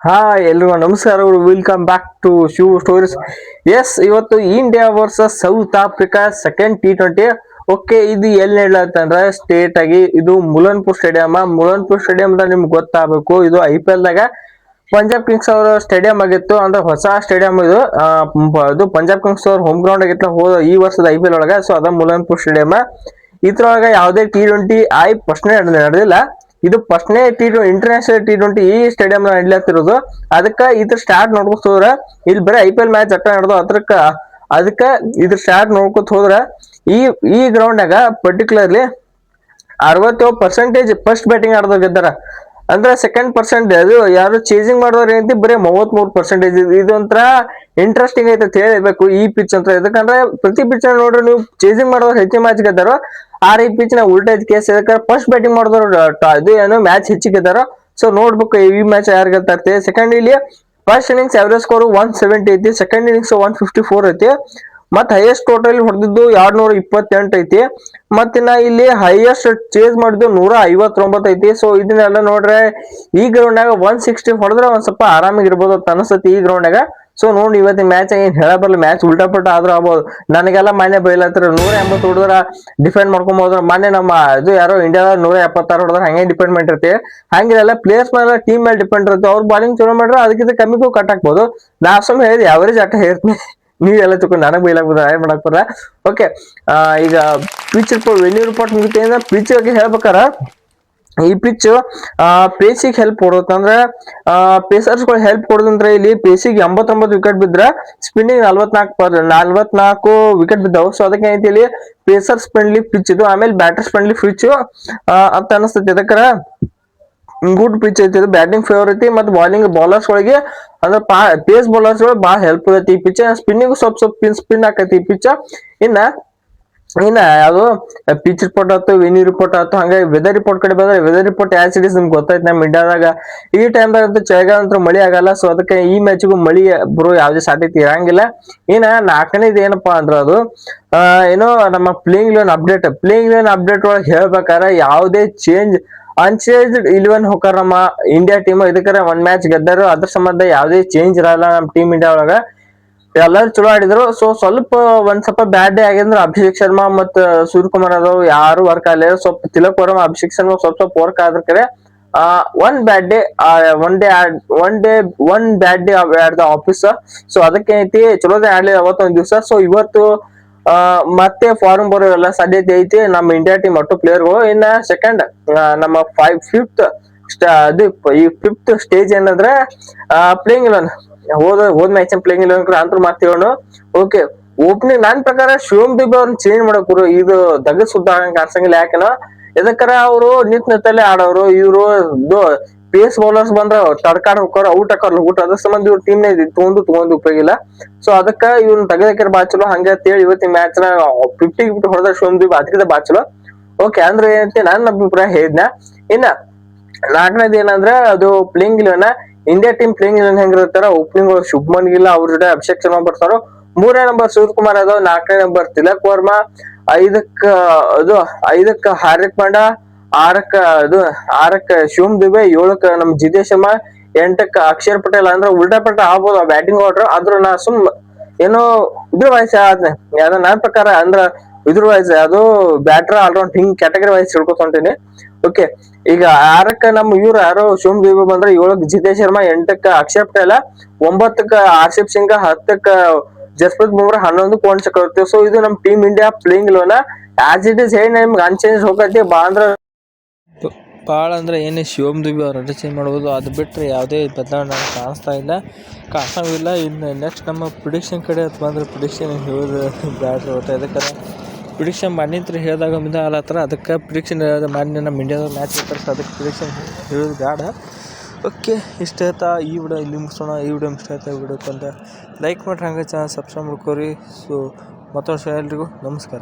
Hi ಎಲ್ರಿಗೂ ನಮಸ್ಕಾರ. Welcome back to Shiv stories. Yes, ಇವತ್ತು India versus South Africa second T20. Okay, ಇದು ಎಲ್ಲಿ ನಡೆಯತ್ತಂದ್ರೆ ಸ್ಟೇಟ್ ಆಗಿ ಇದು ಮುಲನ್ಪುರ್ ಸ್ಟೇಡಿಯಂ ಅಂತ ನಿಮ್ಗೆ ಗೊತ್ತಾಗಬೇಕು. ಇದು IPL ದಾಗ ಪಂಜಾಬ್ ಕಿಂಗ್ಸ್ ಅವರ ಸ್ಟೇಡಿಯಂ ಆಗಿತ್ತು, ಅಂದ್ರೆ ಹೊಸ ಸ್ಟೇಡಿಯಂ ಇದು. ಇದು ಪಂಜಾಬ್ ಕಿಂಗ್ಸ್ ಅವ್ರ ಹೋಮ್ ಗ್ರೌಂಡ್ ಆಗಿತ್ತು ಈ ವರ್ಷದ IPL ಒಳಗ. ಸೊ ಅದ ಮುಲನ್ಪುರ್ ಸ್ಟೇಡಿಯಂ. ಇದ್ರೊಳಗ ಯಾವುದೇ T20 ಫಸ್ಟ್ನೇ ನಡೆದಿಲ್ಲ. ಇದು ಫಸ್ಟ್ನೇ ಇಂಟರ್ನ್ಯಾಷನಲ್ T20 ಈ ಸ್ಟೇಡಿಯಂ ನಡ್ಲತ್ತಿರೋದು. ಅದಕ್ಕ ಇದ್ರ ಸ್ಟಾರ್ಟ್ ನೋಡ್ಕೊತ ಹೋದ್ರ ಇಲ್ಲಿ ಬರೀ IPL ಮ್ಯಾಚ್ ಅಟ್ಟ ನಡೆದು ಅದಕ್ಕ ಇದ್ರ ಸ್ಟಾರ್ಟ್ ನೋಡ್ಕೊತ ಹೋದ್ರ ಈ ಈ ಗ್ರೌಂಡ್ನಾಗ ಪರ್ಟಿಕ್ಯುಲರ್ಲಿ 67% ಫಸ್ಟ್ ಬ್ಯಾಟಿಂಗ್ ಆಡ್ದವ್ರು ಗೆದ್ದಾರ. ಅಂದ್ರೆ ಸೆಕೆಂಡ್ ಪರ್ಸೆಂಟ್ ಅದು ಯಾರು ಚೇಸಿಂಗ್ ಮಾಡೋರು ಏನಂತಿ ಬರೀ 33%. ಇದೊಂಥರ ಇಂಟ್ರೆಸ್ಟಿಂಗ್ ಐತೆ ಅಂತ ಹೇಳಬೇಕು ಈ ಪಿಚ್ ಅಂತ. ಯಾಕಂದ್ರೆ ಪ್ರತಿ ಪಿಚ್ ನೋಡ್ರಿ ನೀವು ಚೇಸಿಂಗ್ ಮಾಡೋರು ಹೆಚ್ಚಿನ ಮ್ಯಾಚ್ ಗೆದ್ದಾರೋ ಆರ್ ಈ ಪಿಚ್ ನ ಉಲ್ಟಾ ಕೇಸ್. ಯಾಕಂದ್ರೆ ಫಸ್ಟ್ ಬ್ಯಾಟಿಂಗ್ ಮಾಡಿದವರು ಇದು ಏನು ಮ್ಯಾಚ್ ಹೆಚ್ಚಿಗೆ ಗೆದ್ದಾರೋ. ಸೊ ನೋಡ್ಬೇಕು ಈ ಮ್ಯಾಚ್ ಯಾರು ಗೆಲ್ತಾ ಇರ್ತೀವಿ. ಸೆಕೆಂಡ್ ಇಲ್ಲಿ ಫಸ್ಟ್ ಇನ್ನಿಂಗ್ಸ್ ಅವರೇಜ್ ಸ್ಕೋರ್ 170 ಐತಿ, ಸೆಕೆಂಡ್ ಇನ್ನಿಂಗ್ಸ್ 154 ಐತಿ, ಮತ್ ಹೈಯೆಸ್ಟ್ ಟೋಟಲ್ ಹೊಡೆದಿದ್ದು 228 ಐತಿ. ಮತ್ತಿನ್ನ ಇಲ್ಲಿ ಹೈಯೆಸ್ಟ್ ಚೇಸ್ ಮಾಡಿದ್ದು 159 ಐತಿ. ಸೊ ಇದನ್ನೆಲ್ಲ ನೋಡ್ರೆ ಈ ಗ್ರೌಂಡ್ನಾಗ 160 ಹೊಡೆದ್ರೆ ಒಂದ್ ಸ್ವಲ್ಪ ಆರಾಮಾಗಿರ್ಬೋದು ಅಂತ ಅನಿಸ್ತತಿ ಈ ಗ್ರೌಂಡ್ನಾಗ. ಸೊ ನೋಡಿ ಇವತ್ತಿನ ಮ್ಯಾಚ್ ಏನ್ ಹೇಳಬಲ್ಲ, ಮ್ಯಾಚ್ ಉಲ್ಟಾ ಪಲ್ಟಾ ಆದ್ರೂ ಆಗ್ಬೋದು. ನನಗೆಲ್ಲ ಮಾನ್ಯ ಬೈಲತ್ತರ 180 ಹೊಡೆದ್ರ ಡಿಫೆಂಡ್ ಮಾಡ್ಕೊಂಬೋದ್ರ. ಮಾನ್ಯ ನಮ್ಮ ಇದು ಯಾರೋ ಇಂಡಿಯಾದ 176 ಹೊಡೆದ್ರ ಹಂಗೆ ಡಿಪೆಂಡ್ ಮಾಡಿರ್ತೀವಿ. ಹಂಗಿರಲ್ಲ, ಪ್ಲೇಯರ್ಸ್ ಮೇಲೆ ಟೀಮ್ ಮೇಲೆ ಡಿಪೆಂಡ್ ಇರುತ್ತೆ. ಅವ್ರು ಬಾಲಿಂಗ್ ಚಲೋ ಮಾಡ್ರೆ ಅದಕ್ಕಿಂತ ಕಮ್ಮಿಗೂ ಕಟ್ ಹಾಕ್ಬೋದು. ನಾ ಸುಮ್ಮನೆ ಹೇಳಿದೆ ಅವರೇಜ್ ಆಟ ಹೇಳ್ತೀನಿ, ನೀವೆಲ್ಲ ತಿಳ್ಕೊಂಡು ನನಗ್ ಬೈಲಾಕ್ ಬರ ಏನ್ ಮಾಡಕ್ ಬರ. ಓಕೆ, ಈಗ ಪಿಚ್ ರಿಪೋರ್ಟ್ ವೆನ್ಯೂ ರಿಪೋರ್ಟ್ ಮುಗಿತ. ಪಿಚ್ ಬಗ್ಗೆ ಹೇಳ್ಬೇಕಾರ ಈ ಪಿಚ್ ಪೇಸಿಗೆ ಹೆಲ್ಪ್ ಕೊಡುತ್ತೆ. ಅಂದ್ರೆ ಪೇಸರ್ಸ್ ಗಳು ಹೆಲ್ಪ್ ಕೊಡೋದಂದ್ರೆ ಇಲ್ಲಿ ಪೇಸಿಗೆ 89 ವಿಕೆಟ್ ಬಿದ್ರ ಸ್ಪಿನ್ನಿಂಗ್ 44 ವಿಕೆಟ್ ಬಿದ್ದಾವು. ಸೊ ಅದಕ್ಕೆ ಏನೈತಿ ಇಲ್ಲಿ ಪೇಸರ್ಸ್ ಫ್ರೆಂಡ್ಲಿ ಪಿಚ್ ಇದು. ಆಮೇಲೆ ಬ್ಯಾಟರ್ಸ್ ಫ್ರೆಂಡ್ಲಿ ಪಿಚ್ ಅಂತ ಅನಿಸ್ತೈತಿ. ಅದಕ್ಕರ ಗುಡ್ ಪಿಚ್ ಐತಿ ಇದು. ಬ್ಯಾಟಿಂಗ್ ಫೇವರ್ ಐತಿ ಮತ್ತು ಬೌಲರ್ಸ್ ಗಳಿಗೆ ಅಂದ್ರೆ ಪೇಸ್ ಬೌಲರ್ಸ್ ಗಳು ಬಹಳ ಹೆಲ್ಪ್ ಐತಿ ಈ ಪಿಚ್. ಸ್ಪಿನ್ನಿಂಗ್ ಸ್ವಲ್ಪ ಸ್ಪಿನ್ ಆಕೈತಿ ಈ ಪಿಚ್. ಇನ್ನ ಯಾವ್ದು ಪಿಚ್ ರಿಪೋರ್ಟ್ ಆಯ್ತು, ವೆನ್ಯೂ ರಿಪೋರ್ಟ್ ಆಯ್ತು. ಹಂಗೆ ವೆದರ್ ರಿಪೋರ್ಟ್ ಕಡೆ ಬಂದ್ರೆ weather report as it is ನಿಮ್ಗೆ ಗೊತ್ತೈತಿ ನಮ್ಮ ಇಂಡಿಯಾದಾಗ ಈ ಟೈಮ್ದಾಗ ಚಳಿಗಾಲ ಅಂತ ಮಳಿ ಆಗಲ್ಲ. ಸೊ ಅದಕ್ಕೆ ಈ ಮ್ಯಾಚ್ಗೂ ಮಳಿ ಬರೋ ಯಾವ್ದೇ ಸಾಧ್ಯತೆ ಇರಂಗಿಲ್ಲ. ಇನ್ನ 4ನೇದು ಏನಪ್ಪಾ ಅಂದ್ರ ಅದು ಏನೋ ನಮ್ಮ ಪ್ಲೇಯಿಂಗ್ ಲೆವೆನ್ ಅಪ್ಡೇಟ್ ಒಳಗೆ ಹೇಳ್ಬೇಕಾದ್ರೆ ಯಾವುದೇ ಅನ್ಚೇಂಜ್ಡ್ 11 ಹೋಗಾರ ನಮ್ಮ ಇಂಡಿಯಾ ಟೀಮ್. ಇದಕ್ಕೆ ಒಂದ್ ಮ್ಯಾಚ್ ಗೆದ್ದಾರು, ಅದ್ರ ಸಂಬಂಧ ಯಾವುದೇ ಚೇಂಜ್ ಇರಲ್ಲ ನಮ್ಮ ಟೀಮ್ ಇಂಡಿಯಾ ಒಳಗ. ಎಲ್ಲರೂ ಚಲೋ ಆಡಿದ್ರು. ಸೊ ಒಂದ್ ಸ್ವಲ್ಪ ಬ್ಯಾಡ್ ಡೇ ಆಗಿದ್ರೆ ಅಭಿಷೇಕ್ ಶರ್ಮಾ ಮತ್ ಸೂರ್ಯಕುಮಾರ್ ಅದಾವ್ ಯಾರು ವರ್ಕ್ ಆಗಲಿಲ್ಲ. ಸ್ವಲ್ಪ ತಿಲಕ್ ವರ್ಮ, ಅಭಿಷೇಕ್ ಶರ್ಮಾ ಸ್ವಲ್ಪ ವರ್ಕ್ ಆದ್ರೆ one bad day at the office. So ಅದಕ್ಕೆ ಐತಿ ಚಲೋದೇ ಆಡ್ಲಿಲ್ಲ ಅವತ್ತೊಂದ್ ದಿವಸ. ಸೊ ಇವತ್ತು ಮತ್ತೆ ಫಾರ್ಮ್ ಬರೋ ಎಲ್ಲ ಸಾಧ್ಯತೆ ಐತಿ ನಮ್ಮ ಇಂಡಿಯಾ ಟೀಮ್ ಒಟ್ಟು ಪ್ಲೇಯರ್ಗಳು. ಇನ್ನ ಸೆಕೆಂಡ್ ನಮ್ಮ ಫಿಫ್ತ್ ಸ್ಟೇಜ್ ಏನಂದ್ರೆ ಪ್ಲೇಯಿಂಗ್ ಇಲೆವೆನ್. ಹೋದ್ ಮ್ಯಾಚ್ ಪ್ಲೇಯಿಂಗ್ ಇಲೆವೆನ್ ಅಂತೂ ಮಾತೇವನು. ಓಕೆ, ಓಪನಿಂಗ್ ನನ್ ಪ್ರಕಾರ ಶಿವಮ್ ದುಬೆ ಅವ್ರನ್ನ ಚೇಂಜ್ ಮಾಡಕ್ರು ಇದು ದಗ ಸುದ್ದ ಕಾಣಿಸಂಗಿಲ್ಲ. ಯಾಕನ ಇದಕ್ಕರ ಅವರು ನಿಂತಲ್ಲೇ ಆಡೋರು. ಇವ್ರು ಪೇಸ್ ಬೌಲರ್ಸ್ ಬಂದ್ರ ತಡ್ಕಾಡ್ ಹೋಗ್ತಾರ, ಔಟ್ ಅದ್ರ ಸಂಬಂಧ ಇವ್ರ ಟೀಮ್ ತಗೊಂಡು ಉಪಯೋಗ ಇಲ್ಲ. ಸೊ ಅದಕ್ಕ ಇವ್ನ ತೆಗೆದಕ್ಕಿರ ಬಾ ಚಲೋ. ಹಂಗ ಅಂತೇಳಿ ಇವತ್ತಿನ ಮ್ಯಾಚ್ ನ 50 ಹೊಡೆದ ಶಿವಮ್ ದುಬೆ ಅದಕ್ಕಿಂತ ಬಾ ಚಲೋ. ಓಕೆ, ಅಂದ್ರೆ ಏನಂತೆ ನನ್ನ ಅಭಿಪ್ರಾಯ ಹೇಳಿದ್ನ. ಇನ್ನ 4ನೇದು ಏನಂದ್ರೆ ಅದು playing eleven. India team playing eleven ಹೆಂಗಿರ್ತಾರ, ಓಪನಿಂಗ್ ಶುಭ್ಮನ್ ಗಿಲ್ ಅವ್ರ ಜೊತೆ ಅಭಿಷೇಕ್ ಶರ್ಮಾ ಬರ್ತಾರೋ. 3ನೇ ನಂಬರ್ ಸೂರ್ಯಕುಮಾರ್ ಅದಾವ್, 4ನೇ ನಂಬರ್ ತಿಲಕ್ ವರ್ಮಾ, 5ಕ್ಕ ಹಾರ್ದಿಕ್ ಪಾಂಡ್ಯ, 6ಕ್ಕ ಶಿವಮ್ ದುಬೆ, 7ಕ್ಕ ನಮ್ ಜಿತೇಶ್ ಶರ್ಮಾ, 8ಕ್ಕ ಅಕ್ಷರ್ ಪಟೇಲ್. ಅಂದ್ರೆ ಉಲ್ಟಾ ಪಲ್ಟಾ ಆಗ್ಬೋದು ಬ್ಯಾಟಿಂಗ್ ಆರ್ಡರ್. ಆದ್ರೂ ನಾ ಏನೋ ಇದ್ರ ವಯಸ್ಸು ಯಾವ್ದ ನನ್ನ ಪ್ರಕಾರ ಅಂದ್ರ ಇದ್ರ ವಯಸ್ಸು ಅದು ಬ್ಯಾಟರ್ ಆಲ್ರೌಂಡ್ ಹಿಂಗ್ ಕ್ಯಾಟಗರಿ ವೈಸ್ ತಿಳ್ಕೊತೊಂತೀನಿ. ಓಕೆ, ಈಗ 6ಕ್ಕ ನಮ್ಮ ಇವ್ರು ಯಾರೋ ಶಿವಮ್ ದುಬೆ ಬಂದ್ರೆ, 7ಕ್ಕ ಜಿತೇಶ್ ಶರ್ಮಾ, 8ಕ್ಕ ಅಕ್ಷರ್ ಪಟೇಲ್, 9ಕ್ಕ ಹರ್ಷಿಪ್ ಸಿಂಗ್, 10ಕ್ಕ ಜಸ್ಪ್ರೀತ್ ಬುಮ್ರಾ, 11ಕ್ಕೆ ವರುಣ್ ಚಕ್ರವರ್ತಿ. ಸೊ ಇದು ನಮ್ team India playing Eleven as it is. ಹೇಳಿ ನಿಮ್ಗೆ ಅನ್ಚೇಂಜ್ ಹೋಗತಿ ಭಾಳ ಅಂದ್ರೆ ಏನೇ ಶಿವಮ್ ದುಬೆ ಅವ್ರು ಚೇಂಜ್ ಮಾಡ್ಬೋದು. ಅದು ಬಿಟ್ಟರೆ ಯಾವುದೇ ಬದಲಾವಣೆ ಕಾಣಿಸಂಗಿಲ್ಲ. ಇನ್ನು ನೆಕ್ಸ್ಟ್ ನಮ್ಮ ಪ್ರಿಡಿಕ್ಷನ್ ಕಡೆ ಬಂದ್ರೆ ಪ್ರಿಡಿಕ್ಷನ್ ಹೇಳೋದು ಬ್ಯಾಡ್ರಿ ಹೊಟ್ಟೆ. ಅದಕ್ಕೆ ಪ್ರಿಡಿಕ್ಷನ್ ಮಾಡಿದ್ರೆ ಹೇಳಿದಾಗ ಆಲತ್ತರ. ಅದಕ್ಕೆ ಪ್ರಿಡಿಕ್ಷನ್ ಮಾಡಿ ನಮ್ಮ ಇಂಡಿಯಾದ ಮ್ಯಾಚ್ ಇರ್ತಾರೆ. ಸೊ ಅದಕ್ಕೆ ಪ್ರಿಡಿಕ್ಷನ್ ಹೇಳೋದು ಬೇಡ. ಓಕೆ, ಇಷ್ಟ ಆಯ್ತಾ ಈ ವಿಡಿಯೋ ಇಲ್ಲಿ ಮುಗಿಸೋಣ. ಈ ವಿಡಿಯೋ ಇಷ್ಟ ಆಯ್ತಾ ವಿಡಿಯೋಕ್ಕಂತ ಲೈಕ್ ಮಾಡ್ರಿ, ಹಂಗೆ ಚಾನಲ್ ಸಬ್ಸ್ಕ್ರೈಬ್ ಮಾಡ್ಕೋರಿ. ಸೊ ಮತ್ತೊಂದು ಎಲ್ರಿಗೂ ನಮಸ್ಕಾರ.